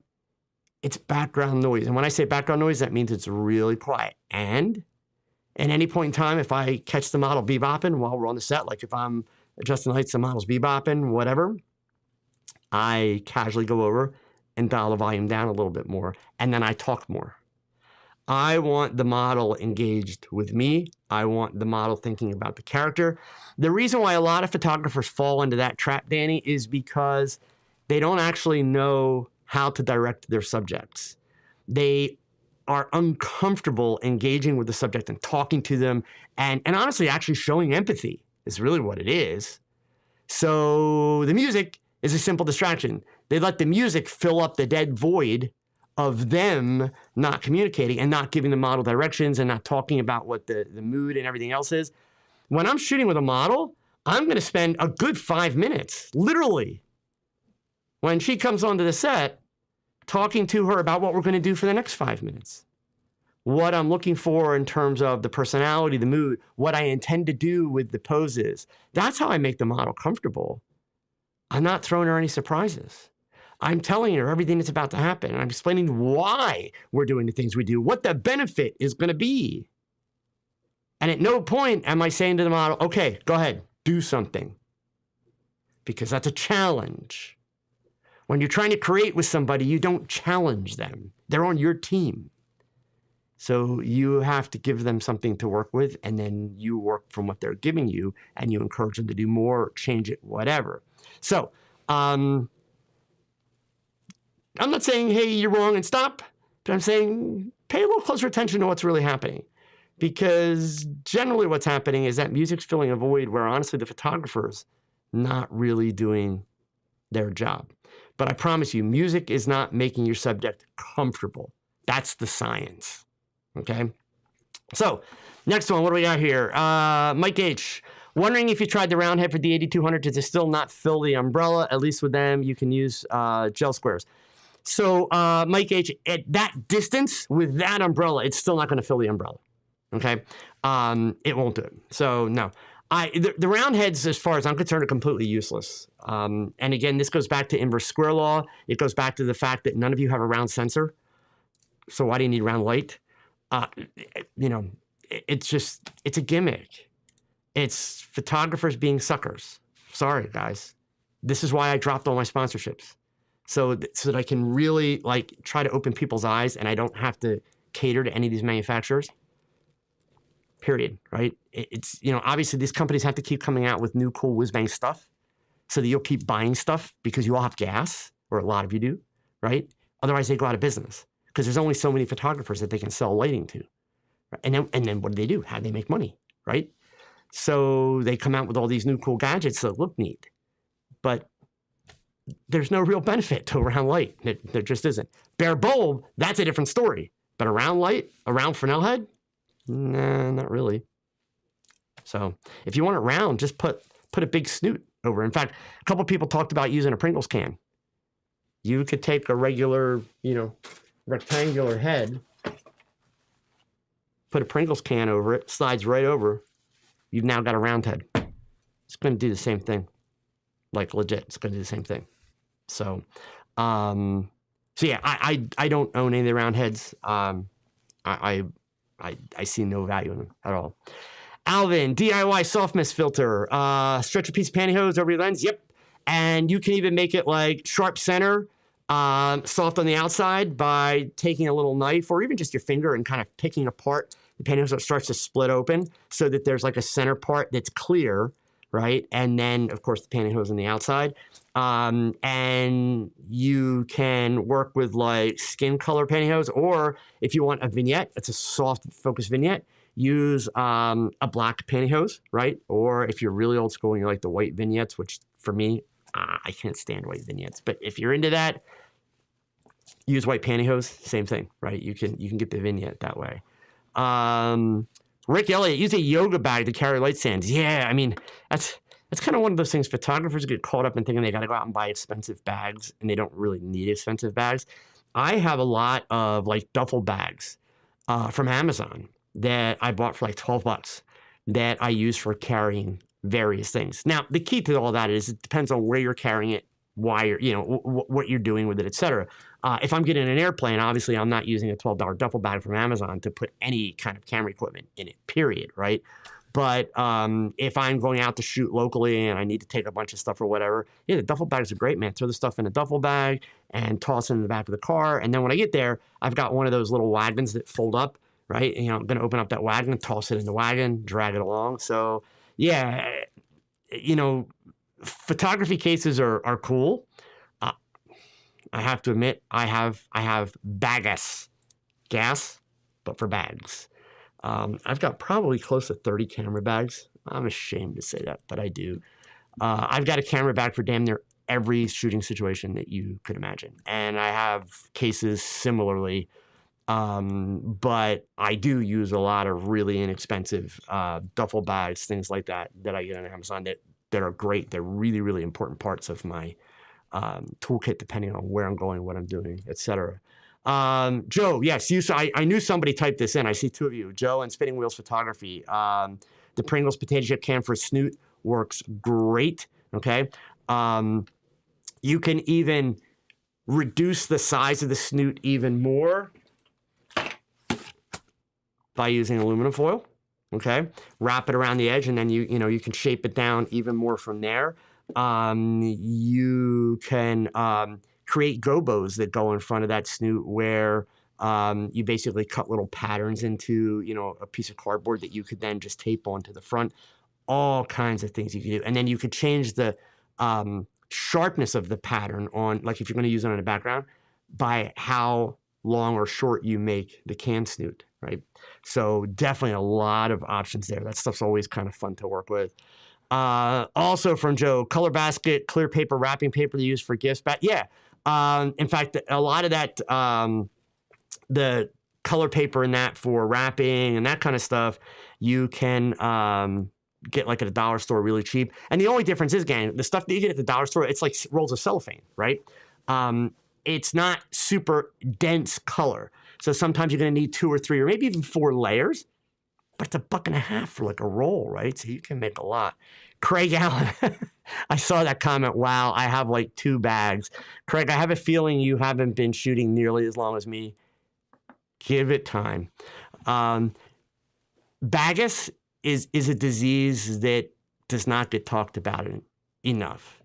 it's background noise. And when I say background noise, that means it's really quiet. And at any point in time, if I catch the model bebopping while we're on the set, like if I'm adjusting lights, the model's bebopping, whatever, I casually go over and dial the volume down a little bit more. And then I talk more. I want the model engaged with me. I want the model thinking about the character. The reason why a lot of photographers fall into that trap, Danny, is because they don't actually know how to direct their subjects. They are uncomfortable engaging with the subject and talking to them and honestly actually showing empathy is really what it is. So the music is a simple distraction. They let the music fill up the dead void of them not communicating and not giving the model directions and not talking about what the mood and everything else is. When I'm shooting with a model, I'm going to spend a good 5 minutes, literally, when she comes onto the set, talking to her about what we're going to do for the next 5 minutes. What I'm looking for in terms of the personality, the mood, what I intend to do with the poses. That's how I make the model comfortable. I'm not throwing her any surprises. I'm telling her everything that's about to happen. And I'm explaining why we're doing the things we do, what the benefit is going to be. And at no point am I saying to the model, okay, go ahead, do something. Because that's a challenge. When you're trying to create with somebody, you don't challenge them. They're on your team. So you have to give them something to work with, and then you work from what they're giving you, and you encourage them to do more, change it, whatever. So, I'm not saying, hey, you're wrong and stop, but I'm saying pay a little closer attention to what's really happening. Because generally what's happening is that music's filling a void where honestly the photographer's not really doing their job. But I promise you, music is not making your subject comfortable. That's the science, okay? So, next one, what do we got here? Mike H. Wondering if you tried the round head for the 8200 to still not fill the umbrella. At least with them, you can use gel squares. So, Mike H., at that distance, with that umbrella, it's still not going to fill the umbrella, okay? It won't do it. So, no. The round heads, as far as I'm concerned, are completely useless. And again, this goes back to inverse square law. It goes back to the fact that none of you have a round sensor. So why do you need round light? You know, it's a gimmick. It's photographers being suckers. Sorry, guys. This is why I dropped all my sponsorships. So that I can really like try to open people's eyes and I don't have to cater to any of these manufacturers. Period, right? It's, you know, obviously these companies have to keep coming out with new cool whiz-bang stuff so that you'll keep buying stuff because you all have gas, or a lot of you do, right? Otherwise they go out of business because there's only so many photographers that they can sell lighting to. Right? And then what do? How do they make money, right? So they come out with all these new cool gadgets that look neat, but there's no real benefit to a round light. There just isn't. Bare bulb, that's a different story. But a round light, a round Fresnel head, nah, not really. So if you want it round, just put a big snoot over. In fact, a couple of people talked about using a Pringles can. You could take a regular, you know, rectangular head, put a Pringles can over it, slides right over. You've now got a round head. It's going to do the same thing. Like legit, it's going to do the same thing. So, yeah, I don't own any of the round heads. I see no value in them at all. Alvin, DIY soft mist filter. Stretch a piece of pantyhose over your lens. Yep. And you can even make it like sharp center, soft on the outside by taking a little knife or even just your finger and kind of picking apart the pantyhose so it starts to split open so that there's like a center part that's clear, right? And then, of course, the pantyhose on the outside. And you can work with like skin color pantyhose, or if you want a vignette, it's a soft focus vignette, use a black pantyhose, right? Or if you're really old school and you like the white vignettes, which for me, I can't stand white vignettes. But if you're into that, use white pantyhose, same thing, right? You can get the vignette that way. Rick Elliott, use a yoga bag to carry light stands. Yeah, I mean, that's kind of one of those things. Photographers get caught up in thinking they got to go out and buy expensive bags, and they don't really need expensive bags. I have a lot of like duffel bags from Amazon that I bought for like 12 bucks that I use for carrying various things. Now, the key to all that is it depends on where you're carrying it, why you're, what you're doing with it, etc. If I'm getting an airplane, obviously I'm not using a $12 duffel bag from Amazon to put any kind of camera equipment in it, period, right? But if I'm going out to shoot locally and I need to take a bunch of stuff or whatever, yeah, the duffel bags are great, man. Throw the stuff in a duffel bag and toss it in the back of the car. And then when I get there, I've got one of those little wagons that fold up, right? And, I'm going to open up that wagon, toss it in the wagon, drag it along. So, yeah, photography cases are cool. I have to admit, I have bagas, gas, but for bags. I've got probably close to 30 camera bags. I'm ashamed to say that, but I do. I've got a camera bag for damn near every shooting situation that you could imagine. And I have cases similarly, but I do use a lot of really inexpensive duffel bags, things like that I get on Amazon that are great. They're really, really important parts of my toolkit, depending on where I'm going, what I'm doing, etc. Joe, yes, I knew somebody typed this in. I see two of you, Joe and Spinning Wheels Photography. The Pringles potato chip can for snoot works great. Okay. You can even reduce the size of the snoot even more by using aluminum foil. Okay. Wrap it around the edge, and then you can shape it down even more from there. You can create gobos that go in front of that snoot where you basically cut little patterns into, a piece of cardboard that you could then just tape onto the front. All kinds of things you can do. And then you could change the sharpness of the pattern on, like if you're going to use it on a background, by how long or short you make the can snoot, right? So definitely a lot of options there. That stuff's always kind of fun to work with. Also from Joe, color basket, clear paper, wrapping paper they use for gifts. Yeah. In fact, a lot of that, the color paper in that for wrapping and that kind of stuff, you can get like at a dollar store really cheap. And the only difference is, again, the stuff that you get at the dollar store, it's like rolls of cellophane, right? It's not super dense color. So sometimes you're going to need 2 or 3 or maybe even 4 layers. But it's $1.50 for like a roll, right? So you can make a lot. Craig Allen, I saw that comment. Wow, I have like 2 bags. Craig, I have a feeling you haven't been shooting nearly as long as me. Give it time. Bagus is a disease that does not get talked about enough.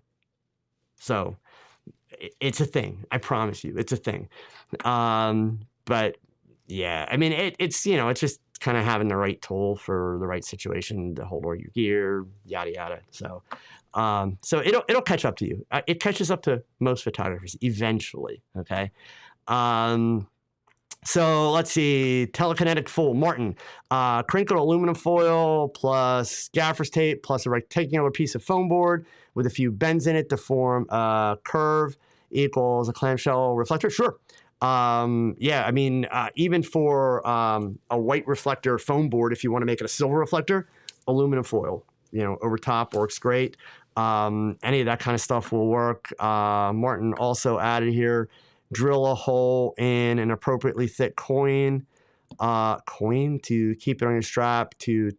So it's a thing. I promise you, it's a thing. But yeah, I mean, it's just kind of having the right tool for the right situation to hold all your gear, yada yada. So it'll catch up to you. It catches up to most photographers eventually. Okay. So let's see, telekinetic full, Martin, crinkled aluminum foil plus gaffer's tape plus a rectangular piece of foam board with a few bends in it to form a curve equals a clamshell reflector. Sure. Yeah, I mean, even for a white reflector foam board, if you want to make it a silver reflector, aluminum foil, over top works great. Any of that kind of stuff will work. Martin also added here, drill a hole in an appropriately thick coin to keep it on your strap to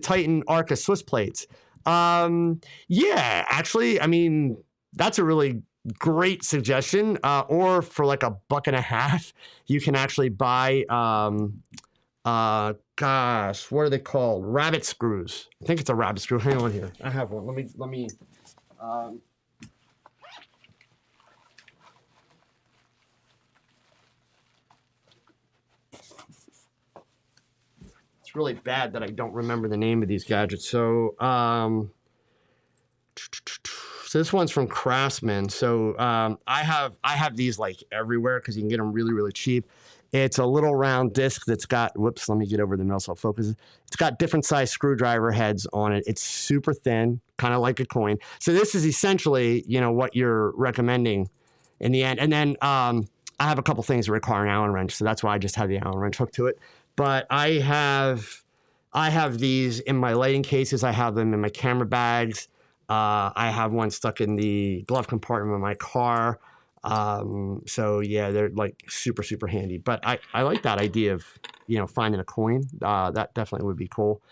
tighten arc of Swiss plates. Yeah, actually, I mean, that's a really great suggestion. Or for like $1.50, you can actually buy, gosh, what are they called? Rabbit screws. I think it's a rabbit screw. Hang on here. I have one. Let me, it's really bad that I don't remember the name of these gadgets. So this one's from Craftsman. So I have these like everywhere because you can get them really, really cheap. It's a little round disc that's got, whoops, let me get over the middle so I'll focus. It's got different size screwdriver heads on it. It's super thin, kind of like a coin. So this is essentially, what you're recommending in the end. And then I have a couple things that require an Allen wrench. So that's why I just have the Allen wrench hooked to it. But I have these in my lighting cases. I have them in my camera bags. I have one stuck in the glove compartment of my car. So yeah, they're like super, super handy. But I like that idea of, finding a coin. That definitely would be cool.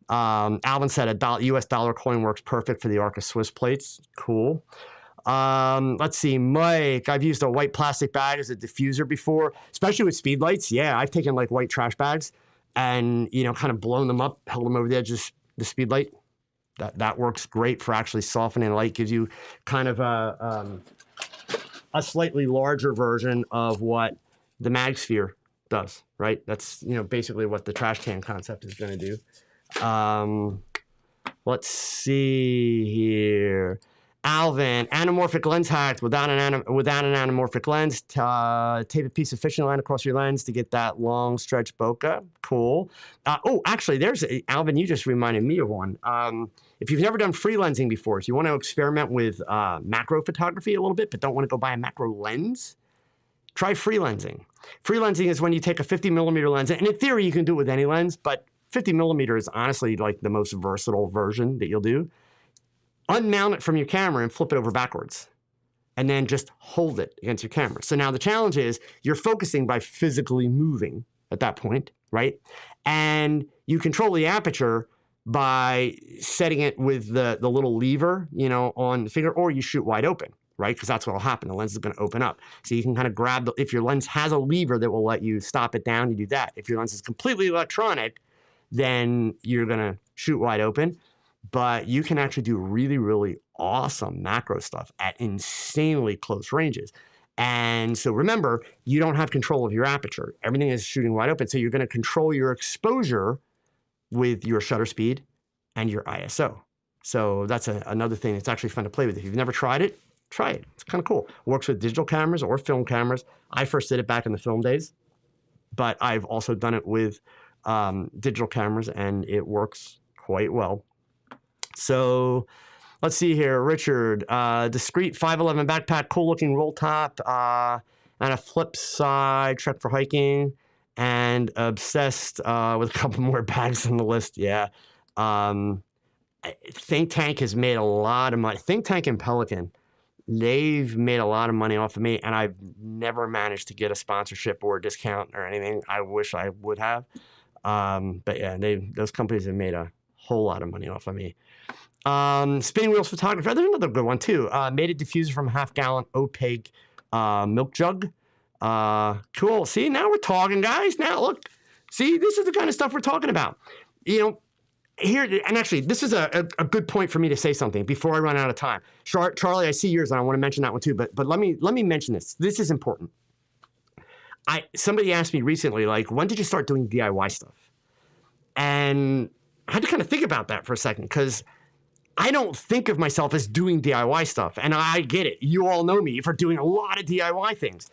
Alvin said a US dollar coin works perfect for the Arca Swiss plates. Cool. Let's see, Mike, I've used a white plastic bag as a diffuser before, especially with speed lights. Yeah, I've taken like white trash bags and, kind of blown them up, held them over the edge of the speed light. That works great for actually softening light, gives you kind of a slightly larger version of what the mag sphere does, right? That's, basically what the trash can concept is going to do. Let's see here. Alvin, anamorphic lens hacked without an anamorphic lens. Tape a piece of fishing line across your lens to get that long stretch bokeh. Cool. Actually, Alvin, you just reminded me of one. If you've never done freelancing before, if you want to experiment with macro photography a little bit, but don't want to go buy a macro lens, try freelancing. Freelancing is when you take a 50 millimeter lens, and in theory, you can do it with any lens, but 50 millimeter is honestly like the most versatile version that you'll do. Unmount it from your camera and flip it over backwards. And then just hold it against your camera. So now the challenge is you're focusing by physically moving at that point, right? And you control the aperture by setting it with the little lever, on the finger, or you shoot wide open, right? Because that's what will happen. The lens is going to open up. So you can kind of grab, if your lens has a lever that will let you stop it down, you do that. If your lens is completely electronic, then you're going to shoot wide open. But you can actually do really, really awesome macro stuff at insanely close ranges. And so remember, you don't have control of your aperture. Everything is shooting wide open. So you're going to control your exposure with your shutter speed and your ISO. So that's another thing that's actually fun to play with. If you've never tried it, try it. It's kind of cool. Works with digital cameras or film cameras. I first did it back in the film days, but I've also done it with digital cameras, and it works quite well. So let's see here. Richard, discreet 511 backpack, cool looking roll top, and a flip side, truck for hiking, and obsessed with a couple more bags on the list. Yeah. Think Tank has made a lot of money. Think Tank and Pelican, they've made a lot of money off of me, and I've never managed to get a sponsorship or a discount or anything. I wish I would have. But yeah, those companies have made a whole lot of money off of me. Spinning Wheels Photography. There's another good one too. Made a diffuser from a half-gallon opaque milk jug. Cool. See, now we're talking, guys. Now look, see, this is the kind of stuff we're talking about. Here, and actually, this is a good point for me to say something before I run out of time. Charlie, I see yours, and I want to mention that one too. But let me mention this. This is important. Somebody asked me recently, like, when did you start doing DIY stuff? And I had to kind of think about that for a second, because I don't think of myself as doing DIY stuff. And I get it. You all know me for doing a lot of DIY things.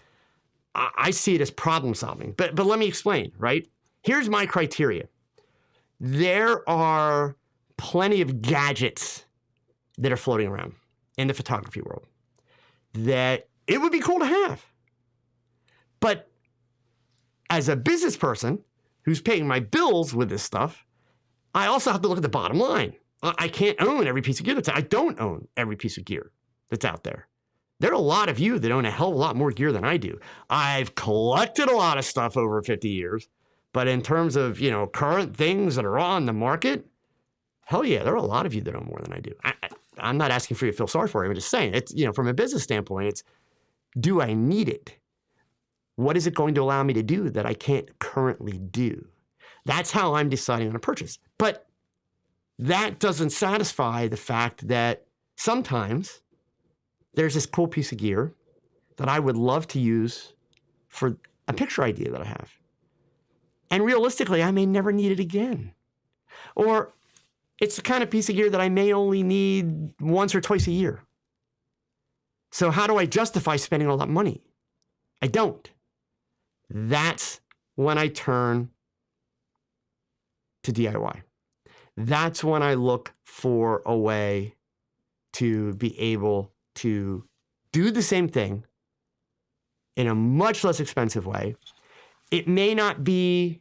I see it as problem solving. But let me explain, right? Here's my criteria. There are plenty of gadgets that are floating around in the photography world that it would be cool to have. But as a business person who's paying my bills with this stuff, I also have to look at the bottom line. I can't own every piece of gear I don't own every piece of gear that's out there. There are a lot of you that own a hell of a lot more gear than I do. I've collected a lot of stuff over 50 years, but in terms of, current things that are on the market, hell yeah, there are a lot of you that own more than I do. I'm not asking for you to feel sorry for it. I'm just saying, it's, from a business standpoint, it's, do I need it? What is it going to allow me to do that I can't currently do? That's how I'm deciding on a purchase. But that doesn't satisfy the fact that sometimes there's this cool piece of gear that I would love to use for a picture idea that I have. And realistically, I may never need it again. Or it's the kind of piece of gear that I may only need once or twice a year. So how do I justify spending all that money? I don't. That's when I turn to DIY. That's when I look for a way to be able to do the same thing in a much less expensive way. It may not be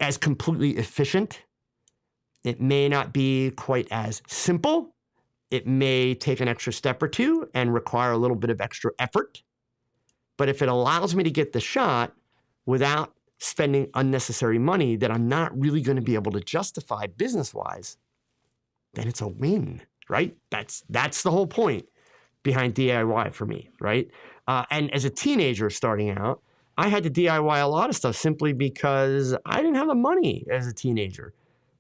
as completely efficient. It may not be quite as simple. it may take an extra step or two and require a little bit of extra effort. But if it allows me to get the shot without spending unnecessary money that I'm not really going to be able to justify business-wise, then it's a win, right? That's the whole point behind DIY for me, right? And as a teenager starting out, I had to DIY a lot of stuff simply because I didn't have the money as a teenager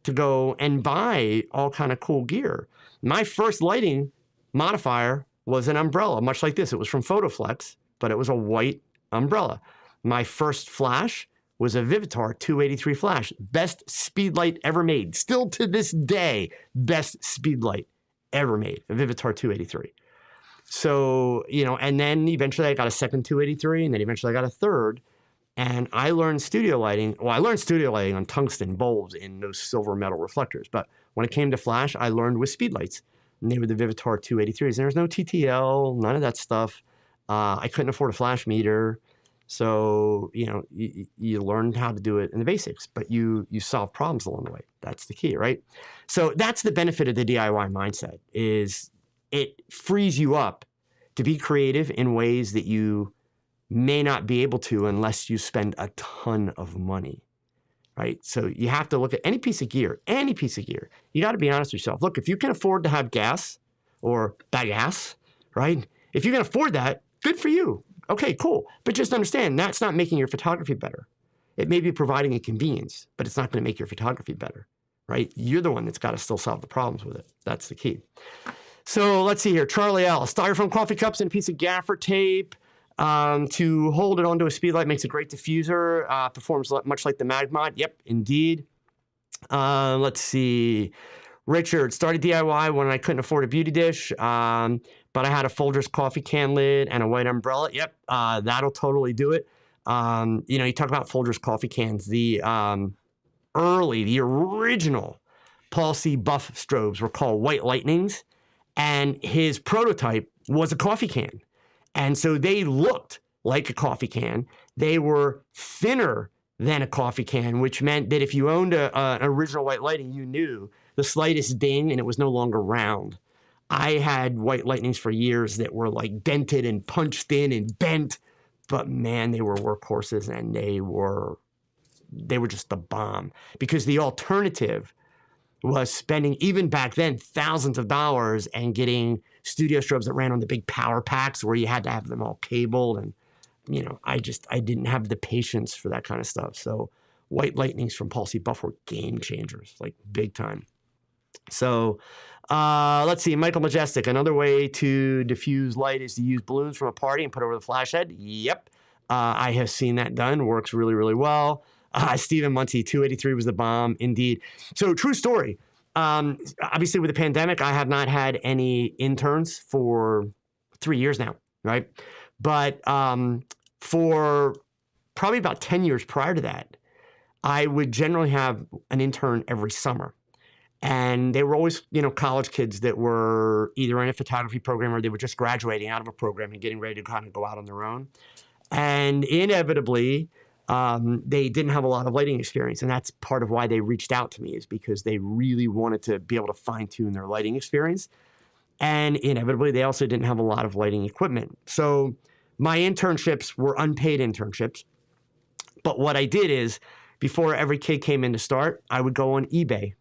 to go and buy all kind of cool gear. My first lighting modifier was an umbrella, much like this. It was from Photoflex, but it was a white umbrella. My first flash was a Vivitar 283 flash. Best speed light ever made. Still to this day, best speed light ever made, a Vivitar 283. So, and then eventually I got a second 283, and then eventually I got a third. And I learned studio lighting. Well, I learned studio lighting on tungsten bulbs in those silver metal reflectors. But when it came to flash, I learned with speed lights. And they were the Vivitar 283s. There was no TTL, none of that stuff. I couldn't afford a flash meter. So, you learned how to do it in the basics, but you solve problems along the way. That's the key, right? So that's the benefit of the DIY mindset, is it frees you up to be creative in ways that you may not be able to unless you spend a ton of money, right? So you have to look at any piece of gear. You got to be honest with yourself. Look, if you can afford to have gas or bagasse, right? If you can afford that, good for you. Okay, cool. But just understand, that's not making your photography better. It may be providing a convenience, but it's not going to make your photography better, right? You're the one that's got to still solve the problems with it. That's the key. So let's see here. Charlie L. Styrofoam coffee cups and a piece of gaffer tape to hold it onto a speedlight makes a great diffuser. Performs much like the Magmod. Yep, indeed. Let's see. Richard, started DIY when I couldn't afford a beauty dish, but I had a Folgers coffee can lid and a white umbrella. Yep, that'll totally do it. You talk about Folgers coffee cans. The original Paul C. Buff strobes were called White Lightnings, and his prototype was a coffee can. And so they looked like a coffee can. They were thinner than a coffee can, which meant that if you owned an original White Lighting, you knew the slightest ding and it was no longer round. I had White Lightnings for years that were like dented and punched in and bent, but man, they were workhorses, and they were just the bomb, because the alternative was spending, even back then, thousands of dollars and getting studio strobes that ran on the big power packs where you had to have them all cabled. And, I didn't have the patience for that kind of stuff. So White Lightnings from Paul C. Buff were game changers, like big time. So let's see. Michael Majestic, another way to diffuse light is to use balloons from a party and put over the flash head. Yep. I have seen that done. Works really, really well. Stephen Muncie, 283 was the bomb, indeed. So true story. Obviously, with the pandemic, I have not had any interns for 3 years now, right? But for probably about 10 years prior to that, I would generally have an intern every summer. And they were always, college kids that were either in a photography program or they were just graduating out of a program and getting ready to kind of go out on their own. And inevitably, they didn't have a lot of lighting experience. And that's part of why they reached out to me, is because they really wanted to be able to fine tune their lighting experience. And inevitably, they also didn't have a lot of lighting equipment. So my internships were unpaid internships. But what I did is, before every kid came in to start, I would go on eBay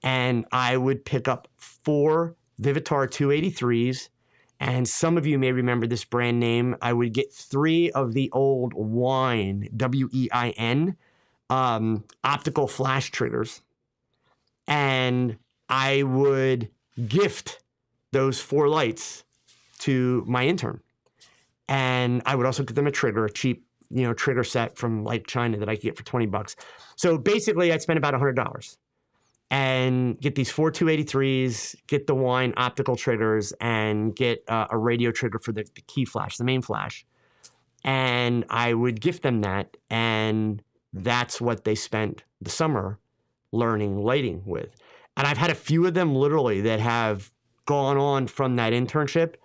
and I would pick up 4 Vivitar 283s. And some of you may remember this brand name. I would get 3 of the old Wine, W-E-I-N, optical flash triggers. And I would gift those 4 lights to my intern. And I would also give them a trigger, a cheap, trigger set from like China that I could get for $20. So basically I'd spend about $100 and get these 4 283s, get the Wine optical triggers, and get a radio trigger for the key flash, the main flash. And I would gift them that, and that's what they spent the summer learning lighting with. And I've had a few of them literally that have gone on from that internship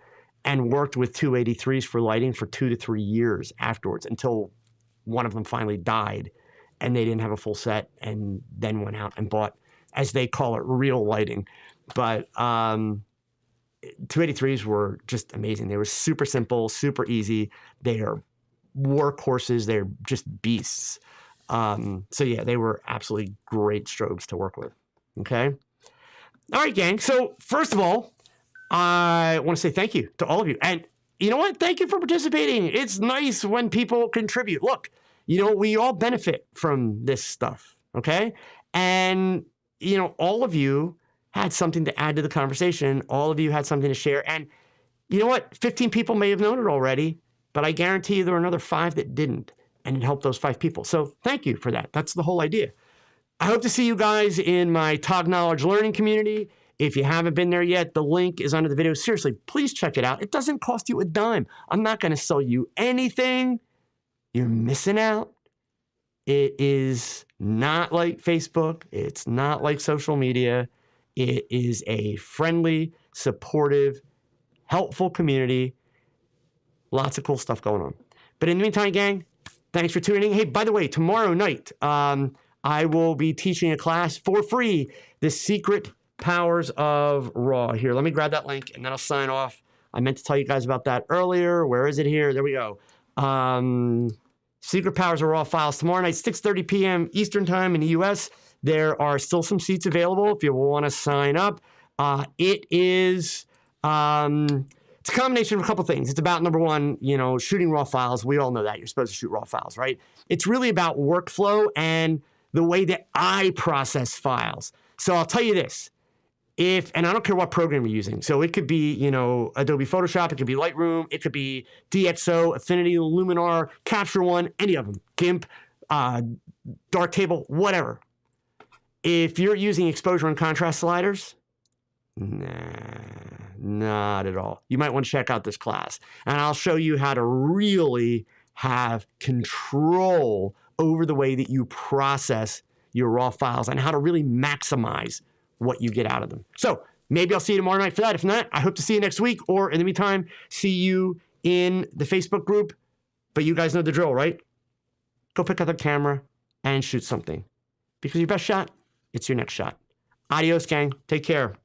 and worked with 283s for lighting for 2 to 3 years afterwards, until one of them finally died and they didn't have a full set, and then went out and bought, as they call it, real lighting. But 283s were just amazing. They were super simple, super easy. They are workhorses. They're just beasts. So yeah, they were absolutely great strobes to work with. Okay. All right, gang. So first of all, I want to say thank you to all of you. And you know what? Thank you for participating. It's nice when people contribute. Look, we all benefit from this stuff. Okay. And, all of you had something to add to the conversation. All of you had something to share. And you know what? 15 people may have known it already, but I guarantee you there were another 5 that didn't. And it helped those 5 people. So thank you for that. That's the whole idea. I hope to see you guys in my TOGKnowledge Learning Community. If you haven't been there yet, the link is under the video. Seriously, please check it out. It doesn't cost you a dime. I'm not going to sell you anything. You're missing out. It is not like Facebook. It's not like social media. It is a friendly, supportive, helpful community. Lots of cool stuff going on. But in the meantime, gang, thanks for tuning in. Hey, by the way, tomorrow night, I will be teaching a class for free, The Secret Powers of Raw. Here, let me grab that link and then I'll sign off. I meant to tell you guys about that earlier. Where is it here? There we go. Secret Powers of Raw files tomorrow night, 6:30 p.m. Eastern Time in the U.S. There are still some seats available if you want to sign up. It is... it's a combination of a couple things. It's about, number one, shooting raw files. We all know that. You're supposed to shoot raw files, right? It's really about workflow and the way that I process files. So I'll tell you this. And I don't care what program you're using. So it could be, Adobe Photoshop. It could be Lightroom. It could be DxO, Affinity, Luminar, Capture One, any of them. GIMP, Darktable, whatever. If you're using exposure and contrast sliders, nah, not at all. You might want to check out this class. And I'll show you how to really have control over the way that you process your raw files and how to really maximize what you get out of them. So maybe I'll see you tomorrow night for that. If not, I hope to see you next week, or in the meantime, see you in the Facebook group. But you guys know the drill, right? Go pick up the camera and shoot something. Because your best shot, it's your next shot. Adios, gang. Take care.